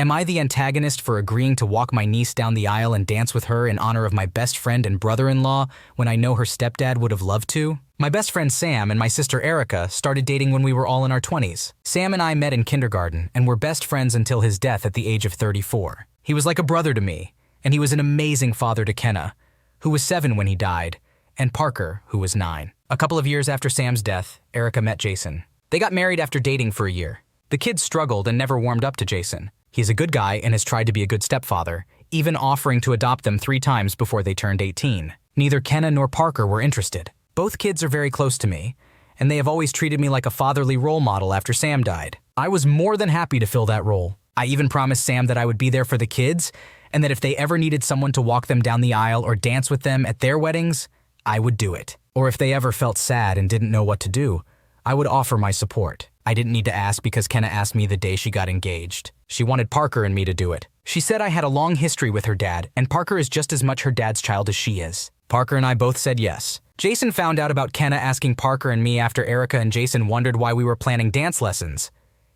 Am I the antagonist for agreeing to walk my niece down the aisle and dance with her in honor of my best friend and brother-in-law when I know her stepdad would have loved to? My best friend Sam and my sister Erica started dating when we were all in our 20s. Sam and I met in kindergarten and were best friends until his death at the age of 34. He was like a brother to me, and he was an amazing father to Kenna, who was 7 when he died, and Parker, who was 9. A couple of years after Sam's death, Erica met Jason. They got married after dating for a year. The kids struggled and never warmed up to Jason. He's a good guy and has tried to be a good stepfather, even offering to adopt them 3 times before they turned 18. Neither Kenna nor Parker were interested. Both kids are very close to me, and they have always treated me like a fatherly role model after Sam died. I was more than happy to fill that role. I even promised Sam that I would be there for the kids, and that if they ever needed someone to walk them down the aisle or dance with them at their weddings, I would do it. Or if they ever felt sad and didn't know what to do, I would offer my support. I didn't need to ask because Kenna asked me the day she got engaged. She wanted Parker and me to do it. She said I had a long history with her dad, and Parker is just as much her dad's child as she is. Parker and I both said yes. Jason found out about Kenna asking Parker and me after Erica and Jason wondered why we were planning dance lessons.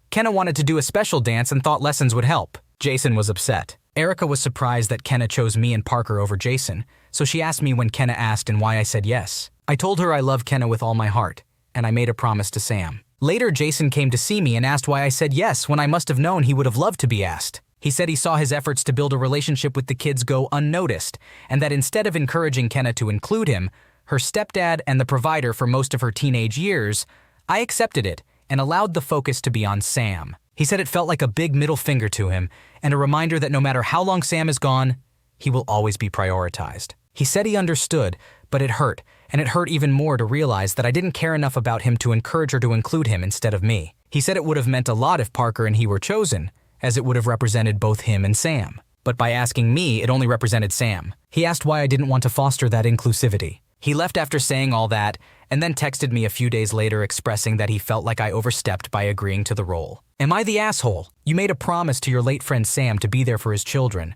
Kenna wanted to do a special dance and thought lessons would help. Jason was upset. Erica was surprised that Kenna chose me and Parker over Jason, so she asked me when Kenna asked and why I said yes. I told her I love Kenna with all my heart, and I made a promise to Sam. Later, Jason came to see me and asked why I said yes when I must have known he would have loved to be asked. He said he saw his efforts to build a relationship with the kids go unnoticed, and that instead of encouraging Kenna to include him, her stepdad and the provider for most of her teenage years, I accepted it and allowed the focus to be on Sam. He said it felt like a big middle finger to him and a reminder that no matter how long Sam is gone, he will always be prioritized. He said he understood, but it hurt, and it hurt even more to realize that I didn't care enough about him to encourage her to include him instead of me. He said it would have meant a lot if Parker and he were chosen, as it would have represented both him and Sam. But by asking me, it only represented Sam. He asked why I didn't want to foster that inclusivity. He left after saying all that, and then texted me a few days later expressing that he felt like I overstepped by agreeing to the role. Am I the asshole? You made a promise to your late friend Sam to be there for his children,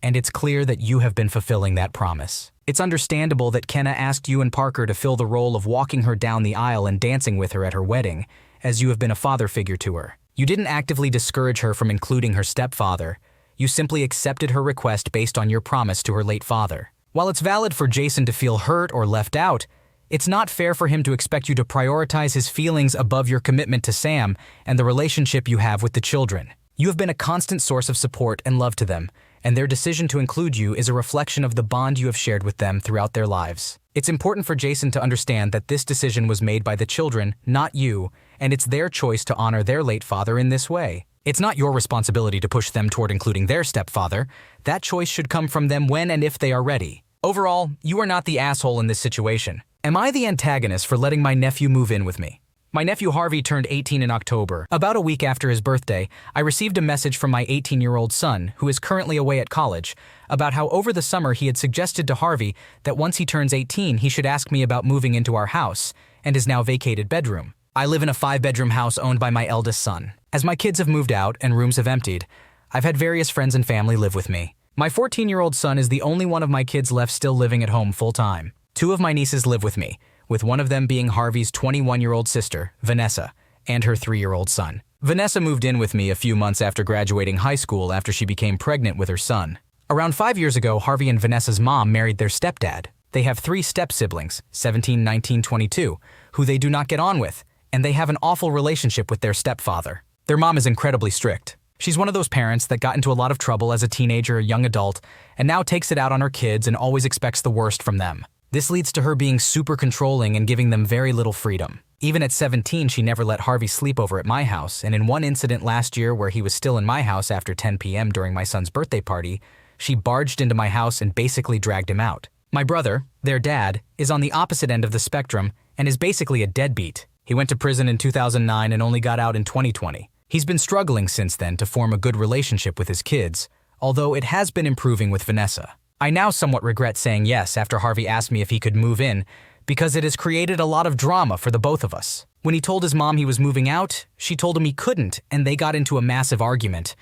and it's clear that you have been fulfilling that promise. It's understandable that Kenna asked you and Parker to fill the role of walking her down the aisle and dancing with her at her wedding, as you have been a father figure to her. You didn't actively discourage her from including her stepfather. You simply accepted her request based on your promise to her late father. While it's valid for Jason to feel hurt or left out, it's not fair for him to expect you to prioritize his feelings above your commitment to Sam and the relationship you have with the children. You have been a constant source of support and love to them, and their decision to include you is a reflection of the bond you have shared with them throughout their lives. It's important for Jason to understand that this decision was made by the children, not you, and it's their choice to honor their late father in this way. It's not your responsibility to push them toward including their stepfather. That choice should come from them when and if they are ready. Overall, you are not the asshole in this situation. Am I the antagonist for letting my nephew move in with me? My nephew Harvey turned 18 in October. About a week after his birthday, I received a message from my 18-year-old son, who is currently away at college, about how over the summer he had suggested to Harvey that once he turns 18, he should ask me about moving into our house and his now vacated bedroom. I live in a 5-bedroom house owned by my eldest son. As my kids have moved out and rooms have emptied, I've had various friends and family live with me. My 14-year-old son is the only one of my kids left still living at home full-time. 2 of my nieces live with me, with one of them being Harvey's 21-year-old sister, Vanessa, and her 3-year-old son. Vanessa moved in with me a few months after graduating high school after she became pregnant with her son. Around 5 years ago, Harvey and Vanessa's mom married their stepdad. They have 3 step-siblings, 17, 19, 22, who they do not get on with, and they have an awful relationship with their stepfather. Their mom is incredibly strict. She's one of those parents that got into a lot of trouble as a teenager or young adult and now takes it out on her kids and always expects the worst from them. This leads to her being super controlling and giving them very little freedom. Even at 17, she never let Harvey sleep over at my house, and in one incident last year where he was still in my house after 10 p.m. during my son's birthday party, she barged into my house and basically dragged him out. My brother, their dad, is on the opposite end of the spectrum and is basically a deadbeat. He went to prison in 2009 and only got out in 2020. He's been struggling since then to form a good relationship with his kids, although it has been improving with Vanessa. I now somewhat regret saying yes after Harvey asked me if he could move in, because it has created a lot of drama for the both of us. When he told his mom he was moving out, she told him he couldn't, and they got into a massive argument.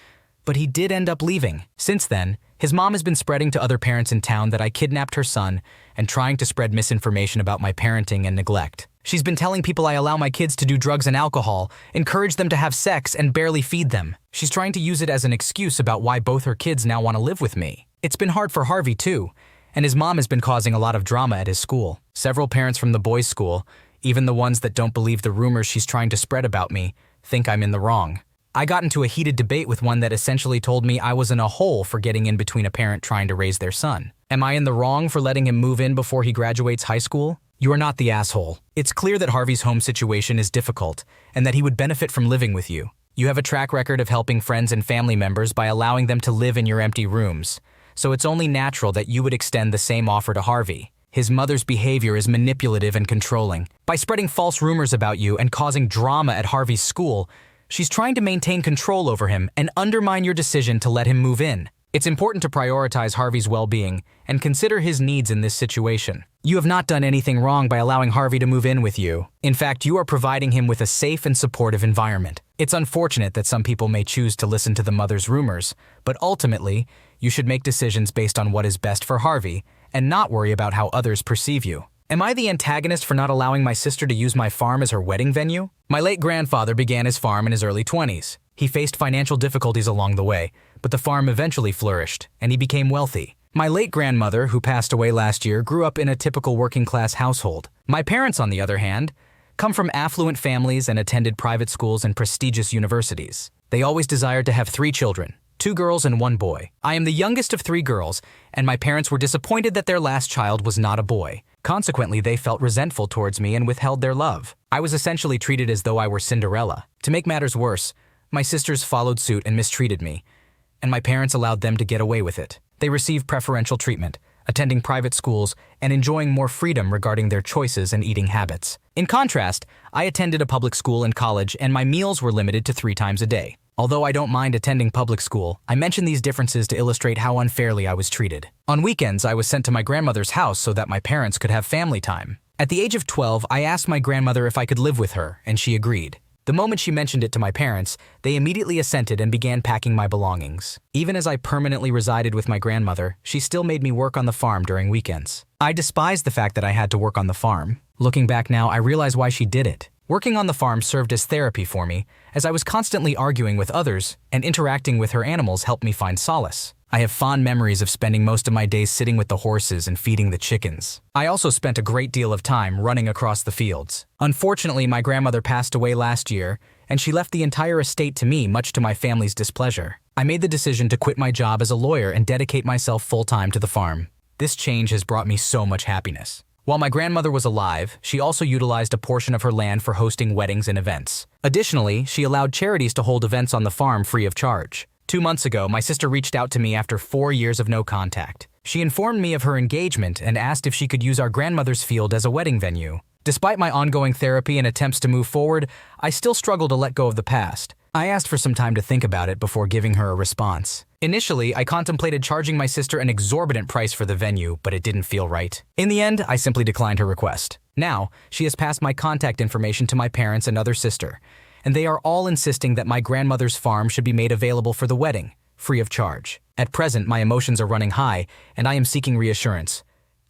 But he did end up leaving. Since then, his mom has been spreading to other parents in town that I kidnapped her son and trying to spread misinformation about my parenting and neglect. She's been telling people I allow my kids to do drugs and alcohol, encourage them to have sex, and barely feed them. She's trying to use it as an excuse about why both her kids now want to live with me. It's been hard for Harvey too, and his mom has been causing a lot of drama at his school. Several parents from the boys' school, even the ones that don't believe the rumors she's trying to spread about me, think I'm in the wrong. I got into a heated debate with one that essentially told me I was in a hole for getting in between a parent trying to raise their son. Am I in the wrong for letting him move in before he graduates high school? You are not the asshole. It's clear that Harvey's home situation is difficult and that he would benefit from living with you. You have a track record of helping friends and family members by allowing them to live in your empty rooms, so it's only natural that you would extend the same offer to Harvey. His mother's behavior is manipulative and controlling. By spreading false rumors about you and causing drama at Harvey's school, she's trying to maintain control over him and undermine your decision to let him move in. It's important to prioritize Harvey's well-being and consider his needs in this situation. You have not done anything wrong by allowing Harvey to move in with you. In fact, you are providing him with a safe and supportive environment. It's unfortunate that some people may choose to listen to the mother's rumors, but ultimately, you should make decisions based on what is best for Harvey and not worry about how others perceive you. Am I the antagonist for not allowing my sister to use my farm as her wedding venue? My late grandfather began his farm in his early 20s. He faced financial difficulties along the way, but the farm eventually flourished, and he became wealthy. My late grandmother, who passed away last year, grew up in a typical working-class household. My parents, on the other hand, come from affluent families and attended private schools and prestigious universities. They always desired to have 3 children, 2 girls and 1 boy. I am the youngest of 3 girls, and my parents were disappointed that their last child was not a boy. Consequently, they felt resentful towards me and withheld their love. I was essentially treated as though I were Cinderella. To make matters worse, my sisters followed suit and mistreated me, and my parents allowed them to get away with it. They received preferential treatment, attending private schools, and enjoying more freedom regarding their choices and eating habits. In contrast, I attended a public school in college, and my meals were limited to 3 times a day. Although I don't mind attending public school, I mention these differences to illustrate how unfairly I was treated. On weekends, I was sent to my grandmother's house so that my parents could have family time. At the age of 12, I asked my grandmother if I could live with her, and she agreed. The moment she mentioned it to my parents, they immediately assented and began packing my belongings. Even as I permanently resided with my grandmother, she still made me work on the farm during weekends. I despised the fact that I had to work on the farm. Looking back now, I realize why she did it. Working on the farm served as therapy for me, as I was constantly arguing with others, and interacting with her animals helped me find solace. I have fond memories of spending most of my days sitting with the horses and feeding the chickens. I also spent a great deal of time running across the fields. Unfortunately, my grandmother passed away last year, and she left the entire estate to me, much to my family's displeasure. I made the decision to quit my job as a lawyer and dedicate myself full-time to the farm. This change has brought me so much happiness. While my grandmother was alive, she also utilized a portion of her land for hosting weddings and events. Additionally, she allowed charities to hold events on the farm free of charge. 2 months ago, my sister reached out to me after 4 years of no contact. She informed me of her engagement and asked if she could use our grandmother's field as a wedding venue. Despite my ongoing therapy and attempts to move forward, I still struggle to let go of the past. I asked for some time to think about it before giving her a response. Initially, I contemplated charging my sister an exorbitant price for the venue, but it didn't feel right. In the end, I simply declined her request. Now, she has passed my contact information to my parents and other sister, and they are all insisting that my grandmother's farm should be made available for the wedding, free of charge. At present, my emotions are running high, and I am seeking reassurance.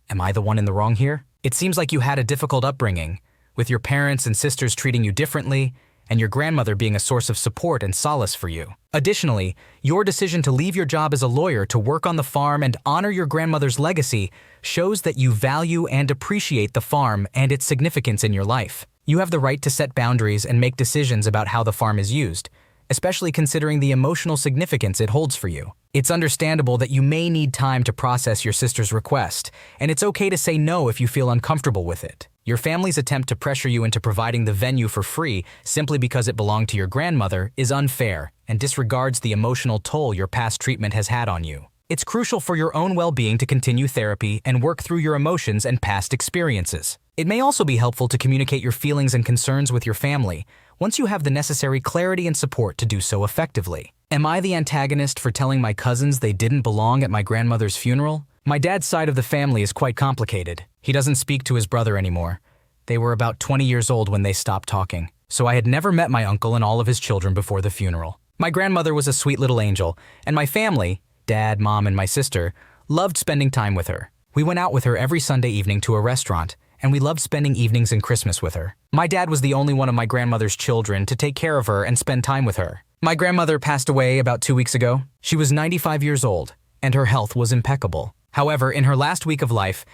Am I the one in the wrong here? It seems like you had a difficult upbringing, with your parents and sisters treating you differently, and your grandmother being a source of support and solace for you. Additionally, your decision to leave your job as a lawyer to work on the farm and honor your grandmother's legacy shows that you value and appreciate the farm and its significance in your life. You have the right to set boundaries and make decisions about how the farm is used, especially considering the emotional significance it holds for you. It's understandable that you may need time to process your sister's request, and it's okay to say no if you feel uncomfortable with it. Your family's attempt to pressure you into providing the venue for free simply because it belonged to your grandmother is unfair and disregards the emotional toll your past treatment has had on you. It's crucial for your own well-being to continue therapy and work through your emotions and past experiences. It may also be helpful to communicate your feelings and concerns with your family once you have the necessary clarity and support to do so effectively. Am I the antagonist for telling my cousins they didn't belong at my grandmother's funeral? My dad's side of the family is quite complicated. He doesn't speak to his brother anymore. They were about 20 years old when they stopped talking, so I had never met my uncle and all of his children before the funeral. My grandmother was a sweet little angel, and my family, dad, mom, and my sister, loved spending time with her. We went out with her every Sunday evening to a restaurant, and we loved spending evenings and Christmas with her. My dad was the only one of my grandmother's children to take care of her and spend time with her. My grandmother passed away about 2 weeks ago. She was 95 years old, and her health was impeccable. However, in her last week of life,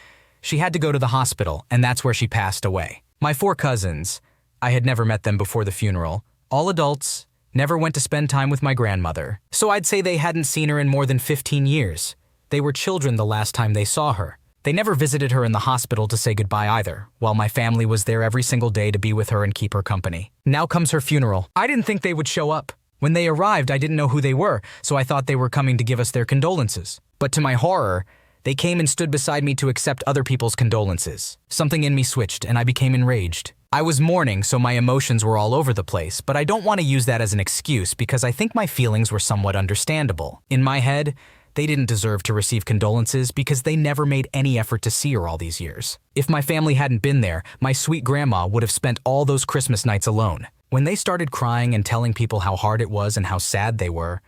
she had to go to the hospital, and that's where she passed away. My 4 cousins, I had never met them before the funeral, all adults, never went to spend time with my grandmother. So I'd say they hadn't seen her in more than 15 years. They were children the last time they saw her. They never visited her in the hospital to say goodbye either, while my family was there every single day to be with her and keep her company. Now comes her funeral. I didn't think they would show up. When they arrived, I didn't know who they were, so I thought they were coming to give us their condolences. But to my horror, they came and stood beside me to accept other people's condolences. Something in me switched, and I became enraged. I was mourning, so my emotions were all over the place, but I don't want to use that as an excuse because I think my feelings were somewhat understandable. In my head, they didn't deserve to receive condolences because they never made any effort to see her all these years. If my family hadn't been there, my sweet grandma would have spent all those Christmas nights alone. When they started crying and telling people how hard it was and how sad they were,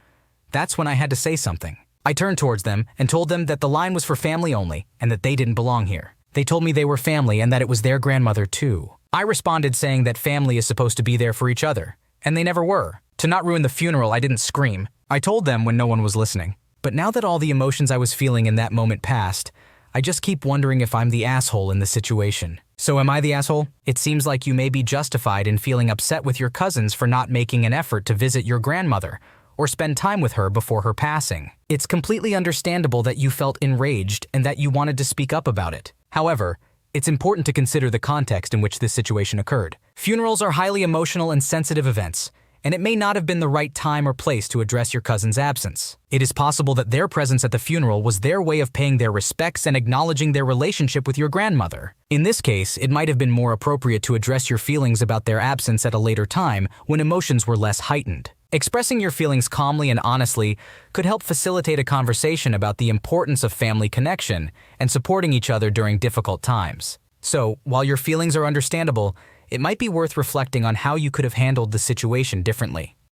that's when I had to say something. I turned towards them and told them that the line was for family only and that they didn't belong here. They told me they were family and that it was their grandmother too. I responded saying that family is supposed to be there for each other, and they never were. To not ruin the funeral, I didn't scream. I told them when no one was listening. But now that all the emotions I was feeling in that moment passed, I just keep wondering if I'm the asshole in the situation. So am I the asshole? It seems like you may be justified in feeling upset with your cousins for not making an effort to visit your grandmother or spend time with her before her passing. It's completely understandable that you felt enraged and that you wanted to speak up about it. However, it's important to consider the context in which this situation occurred. Funerals are highly emotional and sensitive events, and it may not have been the right time or place to address your cousin's absence. It is possible that their presence at the funeral was their way of paying their respects and acknowledging their relationship with your grandmother. In this case, it might have been more appropriate to address your feelings about their absence at a later time when emotions were less heightened. Expressing your feelings calmly and honestly could help facilitate a conversation about the importance of family connection and supporting each other during difficult times. So, while your feelings are understandable, it might be worth reflecting on how you could have handled the situation differently.